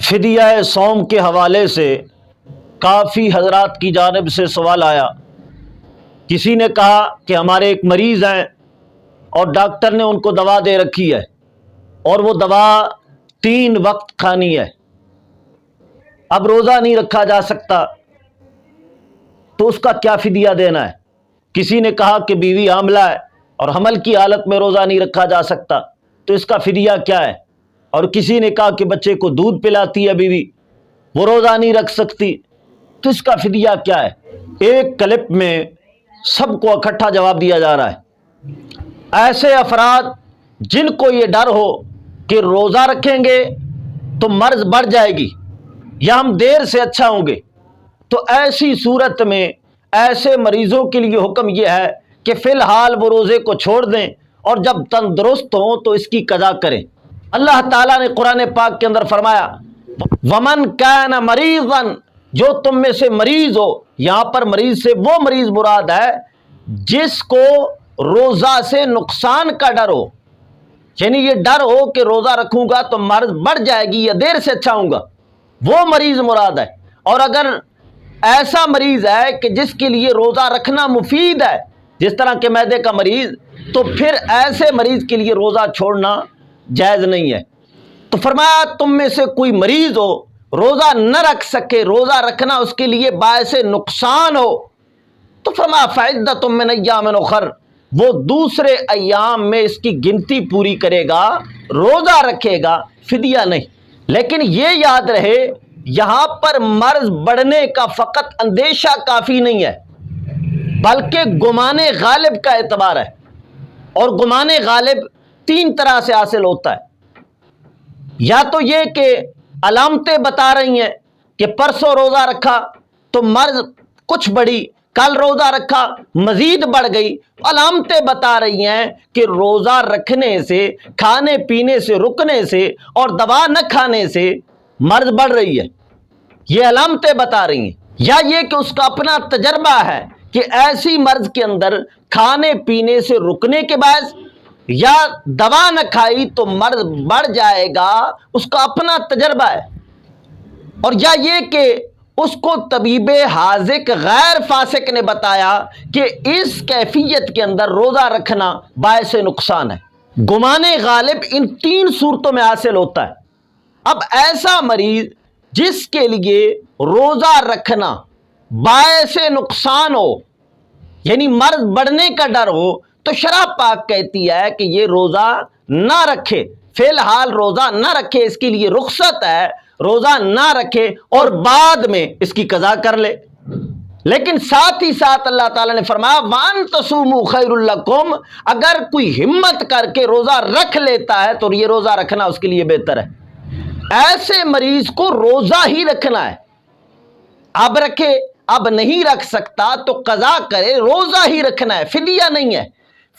فدیہ صوم کے حوالے سے کافی حضرات کی جانب سے سوال آیا۔ کسی نے کہا کہ ہمارے ایک مریض ہیں اور ڈاکٹر نے ان کو دوا دے رکھی ہے اور وہ دوا 3 وقت کھانی ہے، اب روزہ نہیں رکھا جا سکتا تو اس کا کیا فدیہ دینا ہے؟ کسی نے کہا کہ بیوی حاملہ ہے اور حمل کی حالت میں روزہ نہیں رکھا جا سکتا تو اس کا فدیہ کیا ہے؟ اور کسی نے کہا کہ بچے کو دودھ پلاتی ہے بیوی، وہ روزہ نہیں رکھ سکتی تو اس کا فدیہ کیا ہے؟ ایک کلپ میں سب کو اکٹھا جواب دیا جا رہا ہے۔ ایسے افراد جن کو یہ ڈر ہو کہ روزہ رکھیں گے تو مرض بڑھ جائے گی یا ہم دیر سے اچھا ہوں گے، تو ایسی صورت میں ایسے مریضوں کے لیے حکم یہ ہے کہ فی الحال وہ روزے کو چھوڑ دیں اور جب تندرست ہوں تو اس کی قضا کریں۔ اللہ تعالیٰ نے قرآن پاک کے اندر فرمایا وَمَنْ كَانَ مَرِيضًا، جو تم میں سے مریض ہو، یہاں پر مریض سے وہ مریض مراد ہے جس کو روزہ سے نقصان کا ڈر ہو، یعنی یہ ڈر ہو کہ روزہ رکھوں گا تو مرض بڑھ جائے گی یا دیر سے اچھا ہوں گا، وہ مریض مراد ہے۔ اور اگر ایسا مریض ہے کہ جس کے لیے روزہ رکھنا مفید ہے، جس طرح کہ معدے کا مریض، تو پھر ایسے مریض کے لیے روزہ چھوڑنا جائز نہیں ہے۔ تو فرمایا تم میں سے کوئی مریض ہو روزہ نہ رکھ سکے، روزہ رکھنا اس کے لیے باعث نقصان ہو، تو فرمایا فعدۃ من ایام اخر، وہ دوسرے ایام میں اس کی گنتی پوری کرے گا، روزہ رکھے گا، فدیہ نہیں۔ لیکن یہ یاد رہے یہاں پر مرض بڑھنے کا فقط اندیشہ کافی نہیں ہے، بلکہ گمان غالب کا اعتبار ہے، اور گمان غالب 3 طرح سے حاصل ہوتا ہے۔ یا تو یہ کہ علامتیں بتا رہی ہیں کہ پرسوں روزہ رکھا تو مرض کچھ بڑھی، کل روزہ رکھا مزید بڑھ گئی، علامتیں بتا رہی ہیں کہ روزہ رکھنے سے، کھانے پینے سے رکنے سے اور دوا نہ کھانے سے مرض بڑھ رہی ہے، یہ علامتیں بتا رہی ہیں۔ یا یہ کہ اس کا اپنا تجربہ ہے کہ ایسی مرض کے اندر کھانے پینے سے رکنے کے باعث یا دوا نہ کھائی تو مرض بڑھ جائے گا، اس کا اپنا تجربہ ہے۔ اور یا یہ کہ اس کو طبیب حاذق غیر فاسق نے بتایا کہ اس کیفیت کے اندر روزہ رکھنا باعث نقصان ہے۔ گمان غالب ان 3 صورتوں میں حاصل ہوتا ہے۔ اب ایسا مریض جس کے لیے روزہ رکھنا باعث نقصان ہو، یعنی مرض بڑھنے کا ڈر ہو، تو شرع پاک کہتی ہے کہ یہ روزہ نہ رکھے، فی الحال روزہ نہ رکھے، اس کے لیے رخصت ہے، روزہ نہ رکھے اور بعد میں اس کی قضا کر لے۔ لیکن ساتھ ہی ساتھ اللہ تعالیٰ نے فرمایا وَأَن تَصُومُوا خَيْرٌ لَكُمْ، اگر کوئی ہمت کر کے روزہ رکھ لیتا ہے تو یہ روزہ رکھنا اس کے لیے بہتر ہے۔ ایسے مریض کو روزہ ہی رکھنا ہے، اب رکھے، اب نہیں رکھ سکتا تو قضا کرے، روزہ ہی رکھنا ہے، فدیہ نہیں ہے۔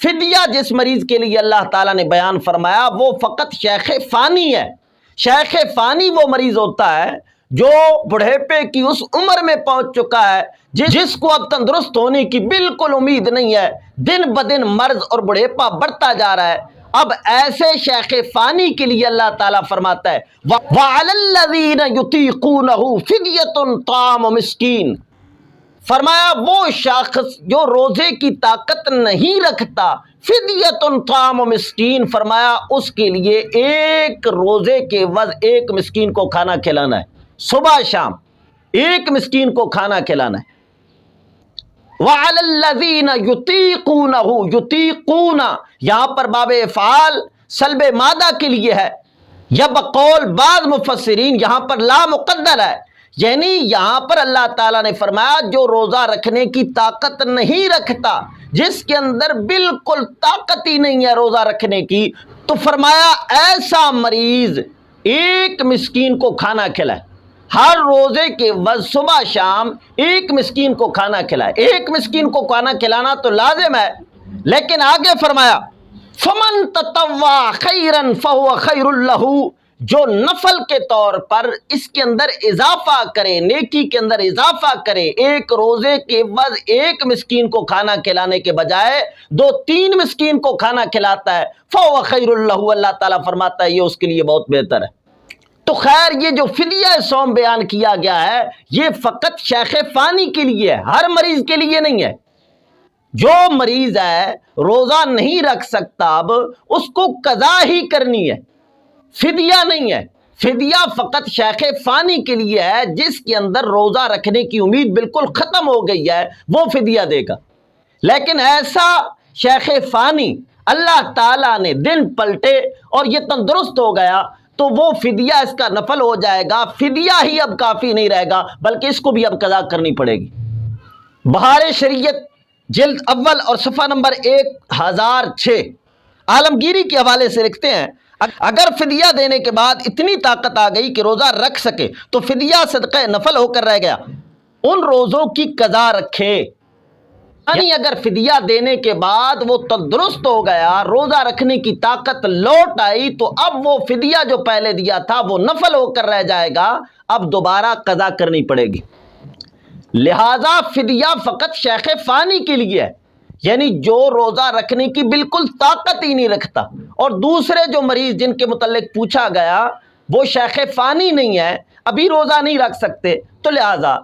فدیہ جس مریض کے لیے اللہ تعالیٰ نے بیان فرمایا وہ فقط شیخ فانی ہے۔ شیخ فانی وہ مریض ہوتا ہے جو بڑھیپے کی اس عمر میں پہنچ چکا ہے جس کو اب تندرست ہونے کی بالکل امید نہیں ہے، دن بدن مرض اور بڑھیپا بڑھتا جا رہا ہے۔ اب ایسے شیخ فانی کے لیے اللہ تعالیٰ فرماتا ہے وَعَلَى الَّذِينَ يُطِيقُونَهُ فِدْيَةٌ طَعَامُ مِسْكِينٍ، فرمایا وہ شخص جو روزے کی طاقت نہیں رکھتا، فدیۃ طعام مسکین، فرمایا اس کے لیے ایک روزے کے عوض 1 مسکین کو کھانا کھلانا ہے، صبح شام 1 مسکین کو کھانا کھلانا ہے۔ وَعَلَى الَّذِينَ يُطِيقُونَهُ، یطیقون یہاں پر باب افعال سلب مادہ کے لیے ہے، یا بقول بعض مفسرین یہاں پر لا مقدر ہے، یعنی یہاں پر اللہ تعالیٰ نے فرمایا جو روزہ رکھنے کی طاقت نہیں رکھتا، جس کے اندر بالکل طاقت ہی نہیں ہے روزہ رکھنے کی، تو فرمایا ایسا مریض 1 مسکین کو کھانا کھلائے، ہر روزے کے بعد صبح شام 1 مسکین کو کھانا کھلائے۔ 1 مسکین کو کھانا کھلانا تو لازم ہے، لیکن آگے فرمایا فَمَن تَطَوَّعَ خَيْرًا فَهُوَ خَيْرٌ لَهُ، جو نفل کے طور پر اس کے اندر اضافہ کرے، نیکی کے اندر اضافہ کرے، 1 روزے کے بعد 1 مسکین کو کھانا کھلانے کے بجائے 2-3 مسکین کو کھانا کھلاتا ہے، فَهُوَ خَيْرٌ لَهُ، اللہ تعالیٰ فرماتا ہے یہ اس کے لیے بہت بہتر ہے۔ تو خیر یہ جو فدیہ صوم بیان کیا گیا ہے یہ فقط شیخ فانی کے لیے ہے، ہر مریض کے لیے نہیں ہے۔ جو مریض ہے روزہ نہیں رکھ سکتا اب اس کو قضا ہی کرنی ہے، فدیہ نہیں ہے۔ فدیہ فقط شیخ فانی کے لیے ہے، جس کے اندر روزہ رکھنے کی امید بالکل ختم ہو گئی ہے، وہ فدیہ دے گا۔ لیکن ایسا شیخ فانی اللہ تعالیٰ نے دن پلٹے اور یہ تندرست ہو گیا تو وہ فدیہ اس کا نفل ہو جائے گا، فدیہ ہی اب کافی نہیں رہے گا بلکہ اس کو بھی اب قضا کرنی پڑے گی۔ بہار شریعت جلد اول اور صفحہ نمبر 1006 عالمگیری کے حوالے سے لکھتے ہیں اگر فدیہ دینے کے بعد اتنی طاقت آ گئی کہ روزہ رکھ سکے تو فدیہ صدقہ نفل ہو کر رہ گیا، ان روزوں کی قضا رکھے۔ یعنی اگر فدیہ دینے کے بعد وہ تندرست ہو گیا، روزہ رکھنے کی طاقت لوٹ آئی تو اب وہ فدیہ جو پہلے دیا تھا وہ نفل ہو کر رہ جائے گا، اب دوبارہ قضا کرنی پڑے گی۔ لہذا فدیہ فقط شیخ فانی کے لیے ہے، یعنی جو روزہ رکھنے کی بالکل طاقت ہی نہیں رکھتا، اور دوسرے جو مریض جن کے متعلق پوچھا گیا وہ شیخ فانی نہیں ہے، ابھی روزہ نہیں رکھ سکتے، تو لہذا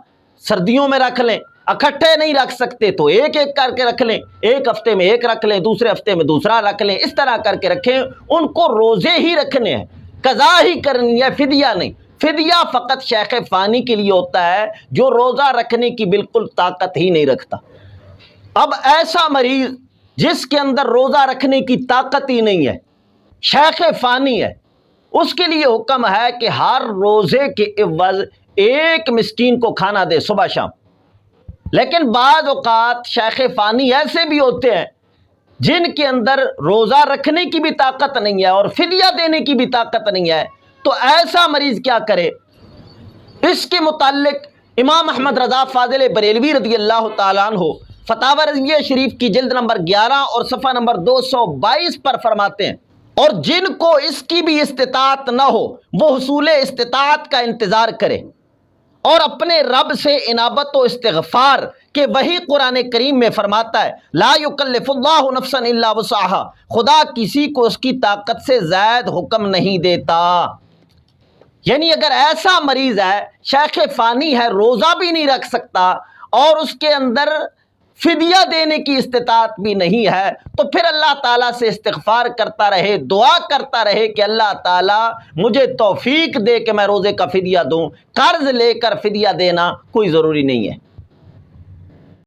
سردیوں میں رکھ لیں، اکٹھے نہیں رکھ سکتے تو ایک ایک کر کے رکھ لیں، ایک ہفتے میں ایک رکھ لیں، دوسرے ہفتے میں دوسرا رکھ لیں، اس طرح کر کے رکھیں۔ ان کو روزے ہی رکھنے ہیں، قضا ہی کرنی ہے، فدیہ نہیں۔ فدیہ فقط شیخ فانی کے لیے ہوتا ہے جو روزہ رکھنے کی بالکل طاقت ہی نہیں رکھتا۔ اب ایسا مریض جس کے اندر روزہ رکھنے کی طاقت ہی نہیں ہے، شیخ فانی ہے، اس کے لیے حکم ہے کہ ہر روزے کے عوض ایک مسکین کو کھانا دے صبح شام۔ لیکن بعض اوقات شیخ فانی ایسے بھی ہوتے ہیں جن کے اندر روزہ رکھنے کی بھی طاقت نہیں ہے اور فدیہ دینے کی بھی طاقت نہیں ہے، تو ایسا مریض کیا کرے؟ اس کے متعلق امام احمد رضا فاضل بریلوی رضی اللہ تعالیٰ عنہ فتاوی رضویہ شریف کی جلد نمبر 11 اور صفحہ نمبر 222 پر فرماتے ہیں، اور جن کو اس کی بھی استطاعت نہ ہو وہ حصول استطاعت کا انتظار کرے اور اپنے رب سے انابت و استغفار کہ وہی قرآن کریم میں فرماتا ہے لا یکلف اللہ نفسا الا وسعها، خدا کسی کو اس کی طاقت سے زائد حکم نہیں دیتا۔ یعنی اگر ایسا مریض ہے، شیخ فانی ہے، روزہ بھی نہیں رکھ سکتا اور اس کے اندر فدیہ دینے کی استطاعت بھی نہیں ہے، تو پھر اللہ تعالیٰ سے استغفار کرتا رہے، دعا کرتا رہے کہ اللہ تعالیٰ مجھے توفیق دے کہ میں روزے کا فدیہ دوں۔ قرض لے کر فدیہ دینا کوئی ضروری نہیں ہے۔